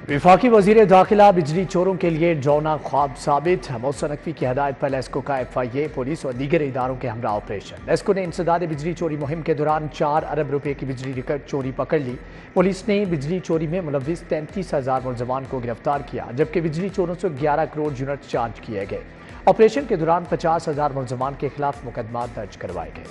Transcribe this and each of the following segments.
वफाकी वजीर दाखिला बिजली चोरों के लिए डरावना ख्वाब साबित। मोहसिन नकवी की हदायत पर लेस्को का FIA, पुलिस और दीगर इदारों के हमरा ऑपरेशन। लेस्को ने इंसदाद बिजली चोरी मुहिम के दौरान 4 अरब रुपए की बिजली रिकॉर्ड चोरी पकड़ ली। पुलिस ने बिजली चोरी में मुलविस 33,000 मुलजमान को गिरफ्तार किया, जबकि बिजली चोरों से 11 करोड़ यूनिट चार्ज किए गए। ऑपरेशन के दौरान 50,000 मुलजमान के खिलाफ मुकदमा दर्ज करवाए गए।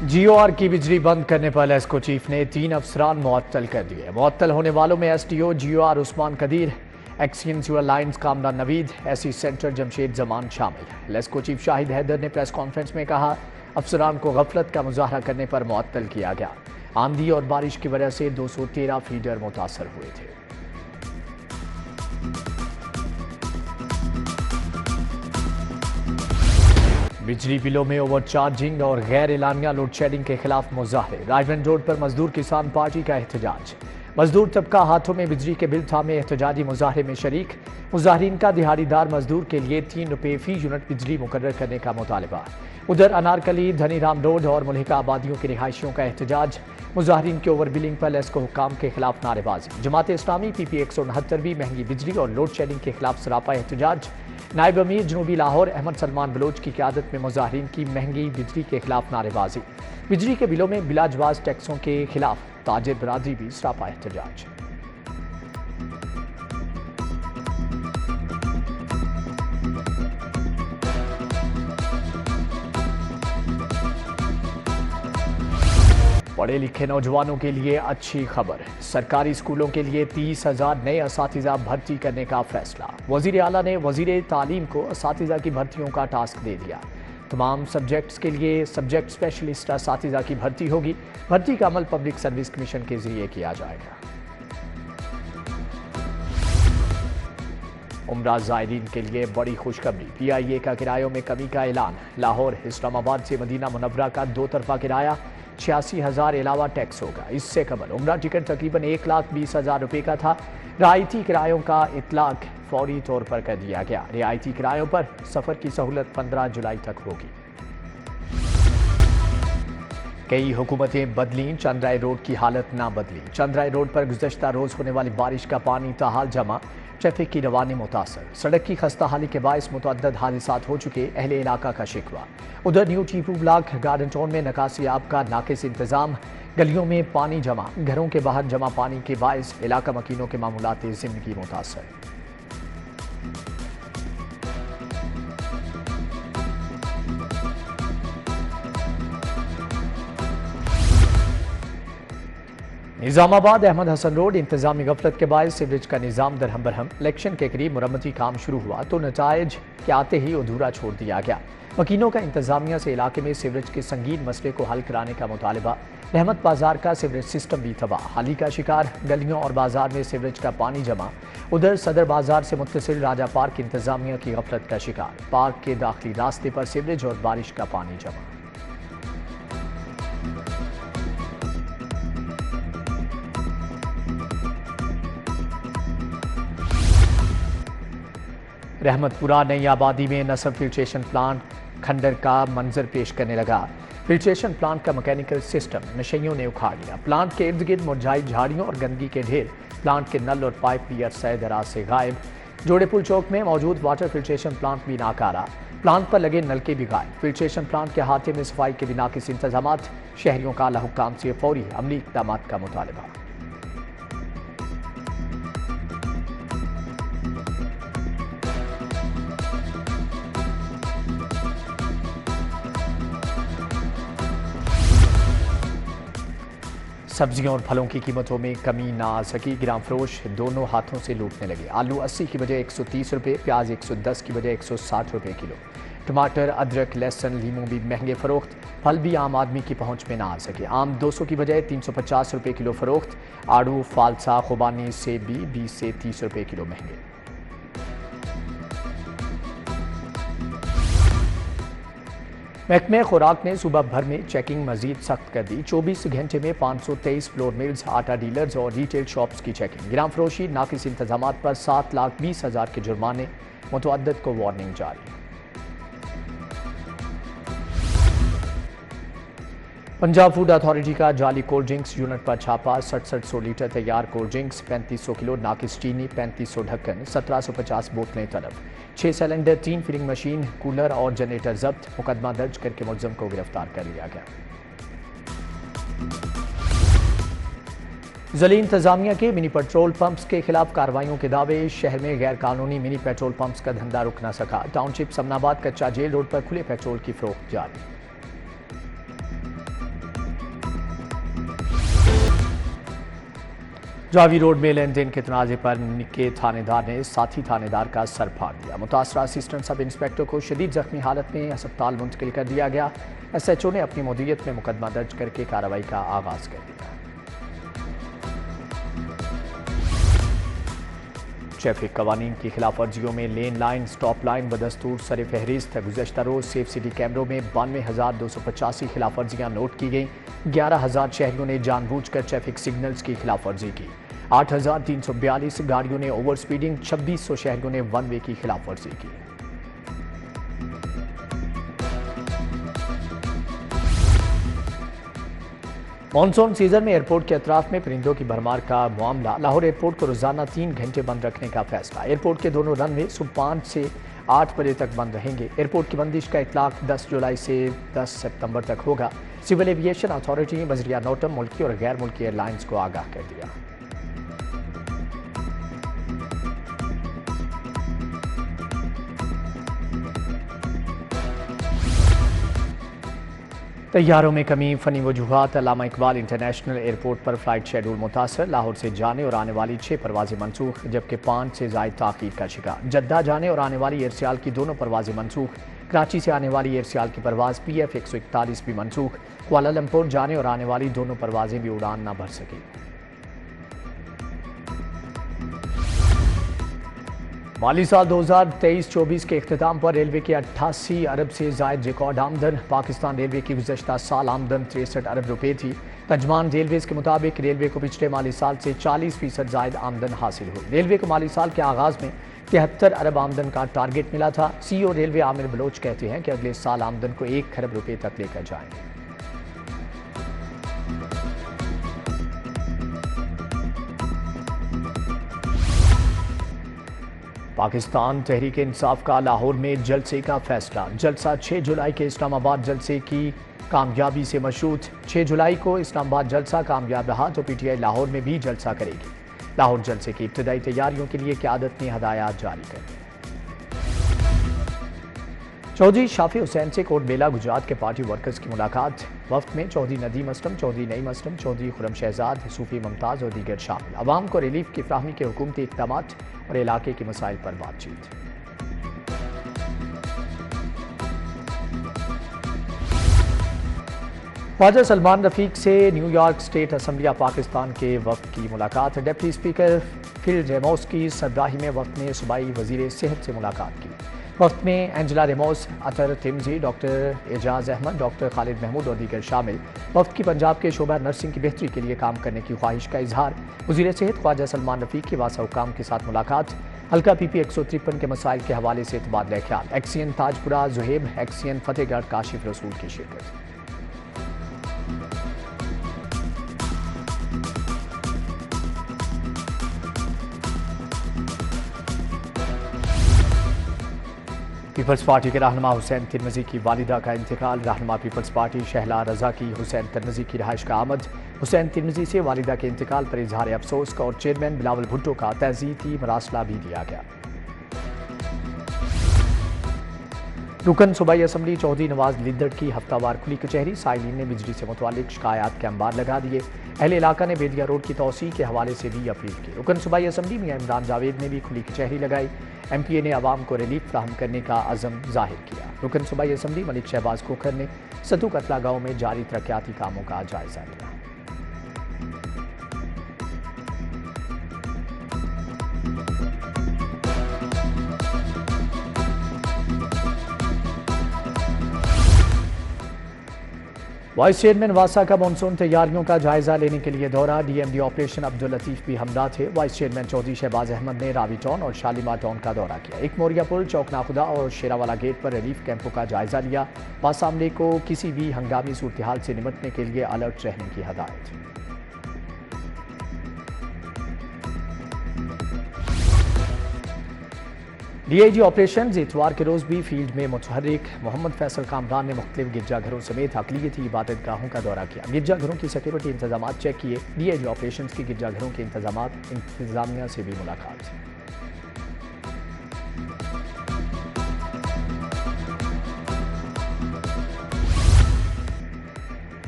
GOR की बिजली बंद करने पर लेस्को चीफ ने 3 अफसरान मुअत्तल कर दिए। मुअत्तल होने वालों में SDO GOR Usman Qadeer, एक्सियन sewer lines कामना नवीद, SE सेंटर जमशेद जमान शामिल। लेस्को चीफ शाहिद हैदर ने प्रेस कॉन्फ्रेंस में कहा, अफसरान को गफलत का मुजाहरा करने पर मुअत्तल किया गया। आंधी और बारिश की वजह से 213 फीडर मुतासर हुए थे। बिजली बिलों में ओवरचार्जिंग और गैर एलानिया लोड शेडिंग के खिलाफ मुजाहरे। राजबंद रोड पर मजदूर किसान पार्टी का एहतजाज। मजदूर तबका हाथों में बिजली के बिल थामे एहतजाजी मुजाहरे में शरीक। मुजाहरीन का दिहाड़ीदार मजदूर के लिए 3 रुपये फी यूनिट बिजली मुकर्रर करने का मुतालबा। उधर अनारकली, धनीराम रोड और मुल्हिका आबादियों की रिहायशियों का एहतजाज। मुजाहरीन के ओवर बिलिंग पर लेस्को हुक्काम के खिलाफ नारेबाजी। जमात इस्लामी PP 169 भी महंगी बिजली और लोड शेडिंग के खिलाफ सरापा एहतजाज। नायब अमीर जनूबी लाहौर अहमद सलमान बलोच की क़यादत में मुजाहरीन की महंगी बिजली के खिलाफ नारेबाजी। बिजली के बिलों में बिलाजवाज टैक्सों के खिलाफ ताजिर बरादरी भी सरापा एहतजाज। पढ़े लिखे नौजवानों के लिए अच्छी खबर। सरकारी स्कूलों के लिए 30,000 नए असातिज़ा भर्ती करने का फैसला। वज़ीर आला ने वज़ीर तालीम को असातिज़ा की भर्तियों का टास्क दे दिया। तमाम सब्जेक्ट्स के लिए सब्जेक्ट स्पेशलिस्ट असातिज़ा की भर्ती होगी। भर्ती का अमल पब्लिक सर्विस कमीशन के जरिए किया जाएगा। उम्रा ज़ायरीन के लिए बड़ी खुशखबरी। PIA का किरायों में कमी का ऐलान। लाहौर इस्लामाबाद से मदीना मुनव्वरा का 2 तरफा किराया 86,000 अलावा टैक्स होगा। इससे कबल उम्रा टिकट तकरीबन 1,20,000 रुपये का था। रियायती किरायों का इतलाक फौरी तौर पर कर दिया गया। रियायती किरायों पर सफ़र की सहूलत 15 जुलाई तक होगी। कई हुकूमतें बदलीं, चंद्राय रोड की हालत ना बदली। चंद्राय रोड पर गुज़श्ता रोज़ होने वाली बारिश का पानी ताहाल जमा, ट्रैफिक की रवानी मुतासर। सड़क की खस्ता हाली के बायस मुतअद्दिद हादसात हो चुके, अहले इलाका का शिकवा। उधर new Tipu block garden town में नकासी आब का नाकिस इंतजाम, गलियों में पानी जमा, घरों के बाहर जमा पानी के बायस इलाका मकीनों के मामूलात जिंदगी मुतासर। निजामाबाद अहमद हसन रोड इंतजामी गफलत के बायस सीवरेज का निज़ाम दरहम बरहम। इलेक्शन के करीब मुरम्मती काम शुरू हुआ तो नताइज के आते ही अधूरा छोड़ दिया गया। वकीलों का इंतजामिया से इलाके में सीवरेज के संगीन मसले को हल कराने का मुतालबा। रहमत बाजार का सीवरेज सिस्टम भी तबाह, हाली का शिकार। गलियों और बाजार में सीवरेज का पानी जमा। उधर सदर बाजार से मुत्तसिल राजा पार्क इंतजामिया की गफलत का शिकार। पार्क के दाखिली रास्ते पर सीवरेज और बारिश का पानी जमा। रहमतपुरा नई आबादी में नसब फिल्ट्रेशन प्लांट खंडर का मंजर पेश करने लगा। फिल्ट्रेशन प्लांट का मैकेनिकल सिस्टम नशेइयों ने उखाड़ लिया। प्लांट के इर्द गिर्द मुरझाई झाड़ियों और गंदगी के ढेर। प्लांट के नल और पाइप भी अरसे दराज से गायब। जोड़ेपुल चौक में मौजूद वाटर फिल्ट्रेशन प्लांट भी नाकारा। प्लांट पर लगे नलके भी गायब। फिल्ट्रेशन प्लांट के हाथे में सफाई के बिना किसी इंतजाम। शहरियों का आला हुक्काम से फौरी अमली इक़दाम का मुतालबा। सब्जियों और फलों की कीमतों में कमी ना आ सकी। ग्राम फरोश दोनों हाथों से लूटने लगे। आलू 80 की बजाय 130 रुपये, प्याज 110 की बजाय 160 रुपये किलो। टमाटर, अदरक, लहसुन, लीमू भी महंगे फरोख्त। फल भी आम आदमी की पहुंच में ना आ सके। आम 200 की बजाय 350 रुपये किलो फरोख्त। आड़ू, फालसा, खुबानी, सेब भी 20 से 30 रुपये किलो महंगे। महकमे खुराक ने सूबा भर में चेकिंग मजीद सख्त कर दी। 24 घंटे में 523 फ्लोर मिल्स, आटा डीलर्स और रिटेल शॉप्स की चेकिंग। गिराम फरोशी नाकिस इंतजामात पर 7,20,000 के जुर्माने। मुतअद्दिद को वार्निंग जारी। पंजाब फूड अथॉरिटी का जाली कोल्ड ड्रिंक्स यूनिट पर छापा। 6700 लीटर तैयार कोल्ड ड्रिंक्स, 3500 किलो नाकिस चीनी, 3500 ढक्कन, 1750 बोतलें तलब, 6 सिलेंडर, 3 फिलिंग मशीन, कूलर और जनरेटर जब्त। मुकदमा दर्ज करके मुलजम को गिरफ्तार कर लिया गया। ज़िला इंतजामिया के मिनी पेट्रोल पंप्स के खिलाफ कार्रवाइयों के दावे। शहर में गैर कानूनी मिनी पेट्रोल पंप्स का धंधा रुक न सका। टाउनशिप समनाबाद कच्चा जेल रोड पर खुले पेट्रोल की फरोख्त जारी। जावी रोड में लेन देन के तनाजे पर निके थानेदार ने साथी थानेदार का सर फाड़ दिया। मुतासरा असिस्टेंट सब इंस्पेक्टर को शदीद जख्मी हालत में अस्पताल मुंतकिल कर दिया गया। SHO ने अपनी मौजूदियत में मुकदमा दर्ज करके कार्रवाई का आगाज कर दिया। ट्रैफिक कवानीन की खिलाफ वर्जियों में लेन लाइन, स्टॉप लाइन बदस्तूर सर फहरिस्त। गुज़श्ता रोज सेफ सिटी कैमरों में 92,285 खिलाफ वर्जियाँ नोट की गई। 11,000 शहरियों ने जानबूझकर ट्रैफिक सिग्नल्स की खिलाफ वर्जी की। 8,342 गाड़ियों ने ओवर स्पीडिंग, 2600 शहरियों ने वन वे की खिलाफ वर्जी की। मानसून सीजन में एयरपोर्ट के अतराफ में परिंदों की भरमार का मामला। लाहौर एयरपोर्ट को रोजाना 3 घंटे बंद रखने का फैसला। एयरपोर्ट के दोनों रनवे सुबह 5 से 8 बजे तक बंद रहेंगे। एयरपोर्ट की बंदिश का इतलाक 10 जुलाई से 10 सितंबर तक होगा। सिविल एविएशन अथॉरिटी ने बजरिया नोटम मुल्की और गैर मुल्की एयरलाइंस को आगाह कर दिया। तैयारों में कमी, फनी वजूहात। अल्लामा इकबाल इंटरनेशनल एयरपोर्ट पर फ्लाइट शेड्यूल मुतासर। लाहौर से जाने और आने वाली 6 परवाजें मनसूख, जबकि 5 से ज़ायद ताख़ीर का शिकार। जद्दा जाने और आने वाली एयरसियाल की दोनों परवाजें मनसूख। कराची से आने वाली एयरसियाल की परवाज़ PF 141 भी मनसूख। कुआलालंपुर जाने और आने वाली दोनों परवाजें भी उड़ान न भर सकी। माली साल 2023-24 के अख्ताम पर रेलवे की 88 अरब से जायद रिकॉर्ड आमदन। पाकिस्तान रेलवे की गुज़श्ता साल आमदन 63 अरब रुपये थी। तर्जमान रेलवेज़ के मुताबिक रेलवे को पिछले माली साल से 40% जायद आमदन हासिल हुई। रेलवे को माली साल के आगाज़ में 73 अरब आमदन का टारगेट मिला था। CEO रेलवे आमिर बलोच कहते हैं कि अगले साल आमदन को 1 खरब रुपये तक लेकर जाएंगे। पाकिस्तान तहरीक इंसाफ का लाहौर में जलसे का फैसला। जलसा 6 जुलाई के इस्लामाबाद जलसे की कामयाबी से मशरूत। 6 जुलाई को इस्लामाबाद जलसा कामयाब रहा तो PTI लाहौर में भी जलसा करेगी। लाहौर जलसे की इब्तदाई तैयारियों के लिए क़यादत ने हदायत जारी कर दी। चौधरी शाफी हुसैन से कोट बेला गुजरात के पार्टी वर्कर्स की मुलाकात। वफ्त में चौधरी नदीम असलम, चौधरी नईम असलम, चौधरी खुरम शहजाद, सूफी मुमताज़ और दीगर शामिल। अवाम को रिलीफ की फ्राहमी के हुकूमती इक़दामात और इलाके के मसाइल पर बातचीत। ख्वाजा सलमान रफीक से न्यूयॉर्क स्टेट असम्बली पाकिस्तान के वफ्द की मुलाकात। डिप्टी स्पीकर फिल रेमोस की सरबराही में वफ्द ने सूबाई वजीर सेहत से मुलाकात की। वक्त में एंजेला रेमोस, अतर तिमजी, डॉक्टर एजाज अहमद, डॉक्टर खालिद महमूद और दीगर शामिल। वक्त की पंजाब के शोबा नर्सिंग की बेहतरी के लिए काम करने की ख्वाहिश का इजहार। वज़ीर सेहत ख्वाजा सलमान रफीक की वासा हुकाम के साथ मुलाकात। हल्का PP 153 के मसाइल के हवाले से तबादला ख्याल। एक्सियन ताजपुरा जुहेब, एक्सियन फतेहगढ़ काशिफ रसूल की शिरकत। पीपल्स पार्टी के रहनुमा हुसैन तिरमिज़ी की वालिदा का इंतकाल। रहनुमा पीपल्स पार्टी शहला रजा की हुसैन तिरमिज़ी की रिहाइश का आमद। हुसैन तिरमिज़ी से वालिदा के इंतकाल पर इजहार अफसोस का और चेयरमैन बिलावल भुट्टो का तहज़ीती मरासला भी दिया गया। रुकन सूबाई असम्बली चौधरी नवाज लिद्दड़ की हफ्तावार खुली कचहरी। साइलिन ने बिजली से मुतालिक शिकायत के अंबार लगा दिए। अहले इलाका ने बेदिया रोड की तोसी के हवाले से भी अपील की। रुकन सूबाई असम्बली में इमरान जावेद ने भी खुली कचहरी लगाई। MPA ने आवाम को रिलीफ फ्राहम करने का अज़म जाहिर किया। रुकन सूबाई असम्बली मलिक शहबाज खोखर ने सतू कतला गाँव में जारी तरक्याती कामों का जायजा लिया। वाइस चेयरमैन वासा का मानसून तैयारियों का जायजा लेने के लिए दौरा। डीएमडी ऑपरेशन अब्दुल लतीफ भी हमरा थे। वाइस चेयरमैन चौधरी शहबाज अहमद ने रावी टाउन और शालीमार टाउन का दौरा किया। एक मोरिया पुल, चौक नाखुदा और शेरावाला गेट पर रिलीफ कैंपों का जायजा लिया। पास आमले को किसी भी हंगामी सूरत हाल से निपटने के लिए अलर्ट रहने की हदायत। डीआईजी ऑपरेशन इतवार के रोज भी फील्ड में मुतहर्रिक। मोहम्मद फैसल कामरान ने मुख्तलिफ गिरजाघरों समेत अक़लियती इबादत गाहों का दौरा किया। गिरजाघरों की सिक्योरिटी इंतजाम चेक किए। डीआईजी ऑपरेशन की गिरजाघरों के इंतजामिया से भी मुलाकात।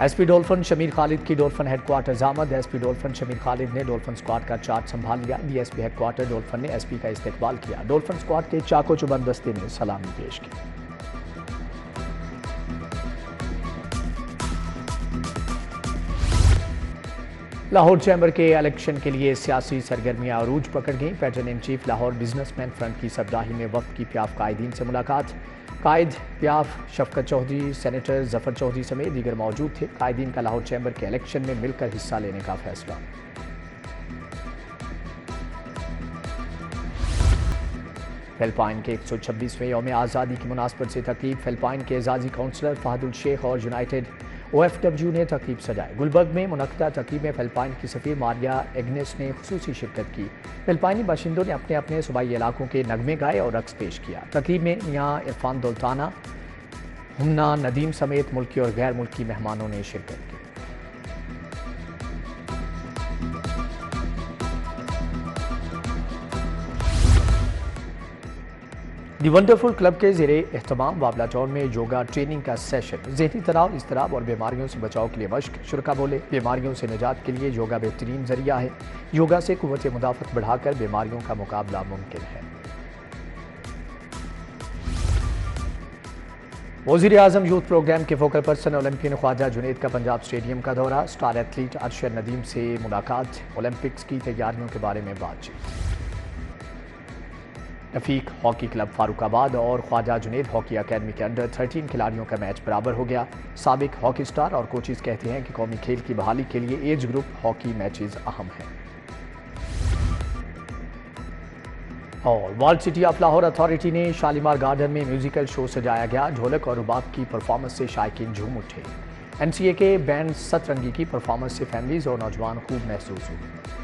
एसपी डोल्फन शमीर खालिद की डोल्फन हेडक्वार्टर आमद। एसपी डोल्फन शमीर खालिद ने डोल्फन स्क्वाड का चार्ज संभाल लिया। डीएसपी हेडक्वार्टर डोल्फन ने एसपी का इस्तकबाल किया। डोल्फन स्क्वाड के चाको चुबंद दस्ते ने सलामी पेश की। लाहौर चैम्बर के इलेक्शन के लिए सियासी सरगर्मियां अरूज पकड़ गईं। Pattern in chief Lahore businessman front की सरबराही में वक्त की प्याफ कायदीन से मुलाकात। कायद प्याफ शफकत चौधरी, सेनेटर जफर चौधरी समेत दीगर मौजूद थे। कायदीन का लाहौर चैम्बर के इलेक्शन में मिलकर हिस्सा लेने का फैसला। फिलिपाइन के 126वें यौम आज़ादी की मुनासबत से तकरीब। फिलिपाइन के एजाजी काउंसलर फहदुल शेख और यूनाइटेड OFW ने तकरीब सजाई। गुलबर्ग में मुनक्किदा तकरीब में फिलिपाइन की सफ़ीर मारिया एग्नेस ने खुसूसी शिरकत की। फिलिपाइनी बाशिंदों ने अपने अपने सूबाई इलाकों के नगमे गाए और रक्स पेश किया। तकरीब में मियां इरफान दौलताना, हुम्ना नदीम समेत मुल्की और गैर मुल्की मेहमानों ने शिरकत की। दी वंडरफुल क्लब के ज़ेरे एहतमाम बाबला टाउन में योगा ट्रेनिंग का सेशन। ज़हनी तनाव, इज़्तिराब और बीमारियों से बचाव के लिए मश्क। शुरका बोले, बीमारियों से निजात के लिए योगा बेहतरीन जरिया है। योगा से कुव्वत मुदाफ़त बढ़ाकर बीमारियों का मुकाबला मुमकिन है। वज़ीर-ए-आज़म यूथ प्रोग्राम के focal person olympian Khawaja Junaid का पंजाब स्टेडियम का दौरा। स्टार एथलीट अरशद नदीम से मुलाकात। ओलंपिक्स की तैयारियों के बारे में बातचीत। रफीक हॉकी क्लब फारूकाबाद और ख्वाजा जुनैद हॉकी अकेडमी के अंडर 13 खिलाड़ियों का मैच बराबर हो गया। साबिक हॉकी स्टार और कोचेज कहते हैं कि कौमी खेल की बहाली के लिए एज ग्रुप हॉकी मैचेस अहम हैं। और world city of Lahore authority ने शालीमार गार्डन में म्यूजिकल शो सजाया गया। ढोलक और रुबाब की परफॉर्मेंस से शायकीन झूम उठे। NCA के बैंड सतरंगी की परफॉर्मेंस से फैमिलीज और नौजवान खूब महसूस हुए।